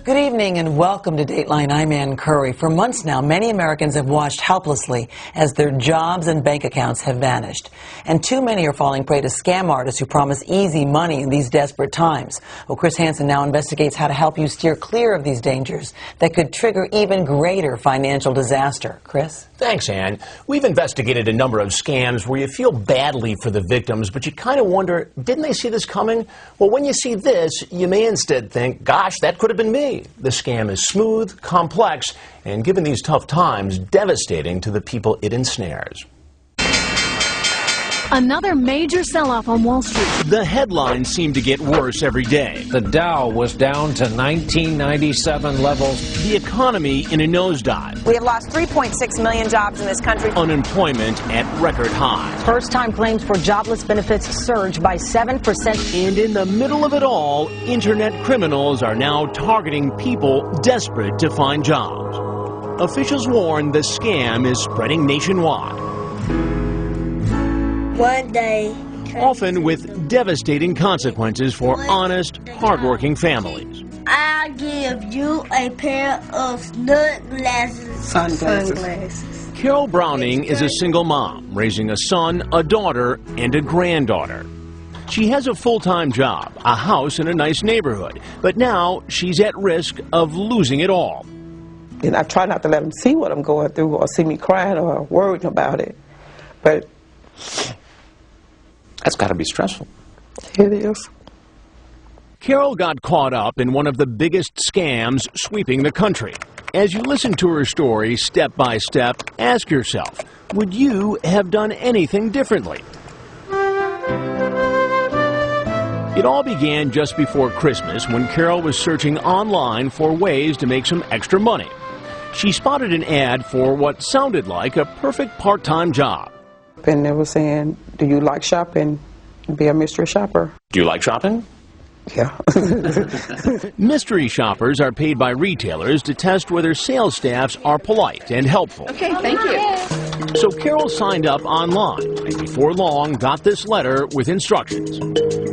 Good evening and welcome to Dateline. I'm Ann Curry. For months now, many Americans have watched helplessly as their jobs and bank accounts have vanished. And too many are falling prey to scam artists who promise easy money in these desperate times. Well, Chris Hansen now investigates how to help you steer clear of these dangers that could trigger even greater financial disaster. Chris? Thanks, Ann. We've investigated a number of scams where you feel badly for the victims, but you kind of wonder, didn't they see this coming? Well, when you see this, you may instead think, gosh, that could have been me. The scam is smooth, complex, and given these tough times, devastating to the people it ensnares. Another major sell-off on Wall Street. The headlines seem to get worse every day. The Dow was down to 1997 levels. The economy in a nosedive. We have lost 3.6 million jobs in this country. Unemployment at record highs. First-time claims for jobless benefits surged by 7%. And in the middle of it all, internet criminals are now targeting people desperate to find jobs. Officials warn the scam is spreading nationwide. One day, Often with devastating consequences for honest, hardworking families. I'll give you a pair of sunglasses. Carol Browning is a single mom, raising a son, a daughter, and a granddaughter. She has a full-time job, a house in a nice neighborhood, but now she's at risk of losing it all. And I try not to let them see what I'm going through or see me crying or worrying about it. But That's got to be stressful. it is. Carol got caught up in one of the biggest scams sweeping the country. As you listen to her story step by step, ask yourself, would you have done anything differently? It all began just before Christmas when Carol was searching online for ways to make some extra money. She spotted an ad for what sounded like a perfect part-time job. And they were saying, do you like shopping? Be a mystery shopper. Do you like shopping? Yeah. Mystery shoppers are paid by retailers to test whether sales staffs are polite and helpful. Okay, thank you. So Carol signed up online and before long got this letter with instructions.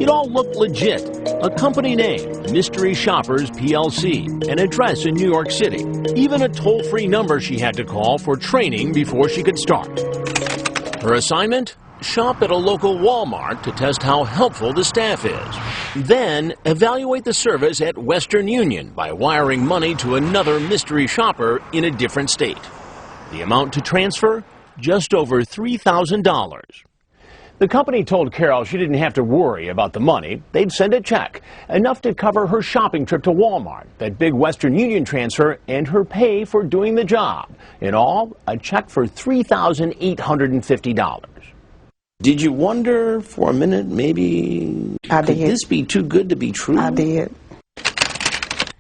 It all looked legit. A company name, Mystery Shoppers PLC, an address in New York City, even a toll-free number she had to call for training before she could start. Her assignment? Shop at a local Walmart to test how helpful the staff is. Then, evaluate the service at Western Union by wiring money to another mystery shopper in a different state. The amount to transfer? Just over $3,000. The company told Carol she didn't have to worry about the money. They'd send a check, enough to cover her shopping trip to Walmart, that big Western Union transfer, and her pay for doing the job. In all, a check for $3,850. Did you wonder for a minute, maybe, I could did. this be too good to be true? I did.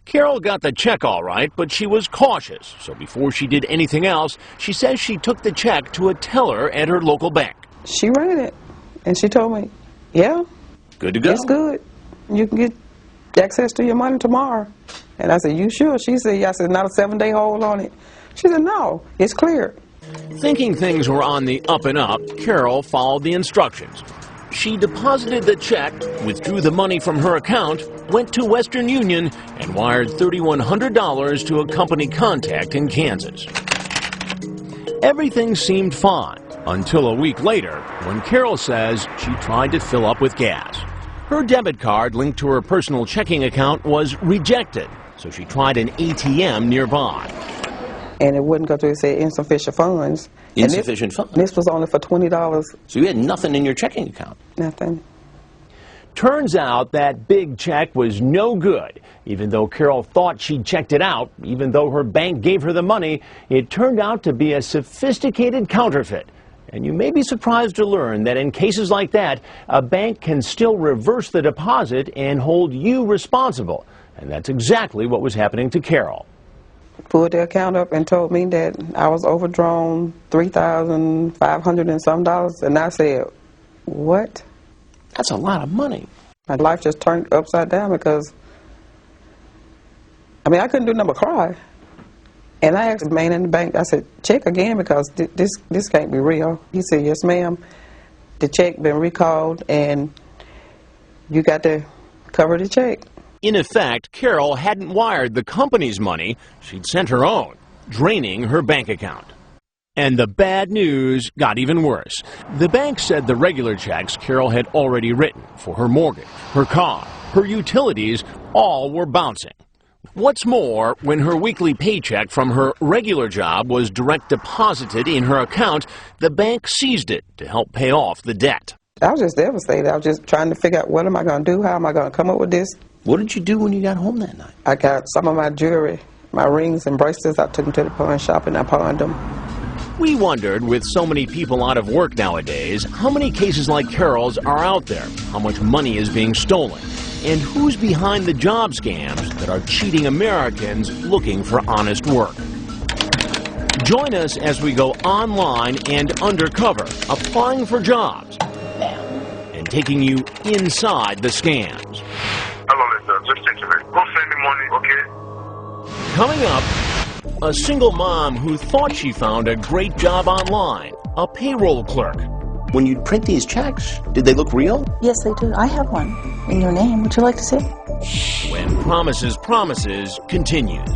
Carol got the check all right, but she was cautious. So before she did anything else, she says she took the check to a teller at her local bank. She ran it. And she told me, yeah, Good to go. it's good. You can get access to your money tomorrow. And I said, you sure? She said, yeah. I said, not a 7-day hold on it. She said, no, it's clear. Thinking things were on the up and up, Carol followed the instructions. She deposited the check, withdrew the money from her account, went to Western Union, and wired $3,100 to a company contact in Kansas. Everything seemed fine until a week later when Carol says she tried to fill up with gas. Her debit card linked to her personal checking account was rejected, so she tried an ATM nearby. And it wouldn't go through. It said insufficient funds. Insufficient funds? This was only for $20. So you had nothing in your checking account? Nothing. Turns out that big check was no good. Even though Carol thought she'd checked it out, even though her bank gave her the money, it turned out to be a sophisticated counterfeit. And you may be surprised to learn that in cases like that, a bank can still reverse the deposit and hold you responsible. And that's exactly what was happening to Carol. Pulled the account up and told me that I was overdrawn $3,500 and some dollars. And I said, what? That's a lot of money. My life just turned upside down because, I mean, I couldn't do nothing but cry. And I asked the man in the bank, I said, check again because this can't be real. He said, yes, ma'am. The check been recalled and you got to cover the check. In effect, Carol hadn't wired the company's money. She'd sent her own, draining her bank account. And the bad news got even worse. The bank said the regular checks Carol had already written for her mortgage, her car, her utilities, all were bouncing. What's more, when her weekly paycheck from her regular job was direct deposited in her account, the bank seized it to help pay off the debt. I was just devastated. I was just trying to figure out what am I going to do? How am I going to come up with this? What did you do when you got home that night? I got some of my jewelry, my rings and bracelets. I took them to the pawn shop and I pawned them. We wondered, with so many people out of work nowadays, how many cases like Carol's are out there, how much money is being stolen, and who's behind the job scams that are cheating Americans looking for honest work. Join us as we go online and undercover, applying for jobs, and taking you inside the scams. Hello, mister. Just take a minute. Go send me money, okay? Coming up, a single mom who thought she found a great job online, a payroll clerk. When you print these checks, did they look real? Yes, they do. I have one in your name. Would you like to see it? When Promises continues.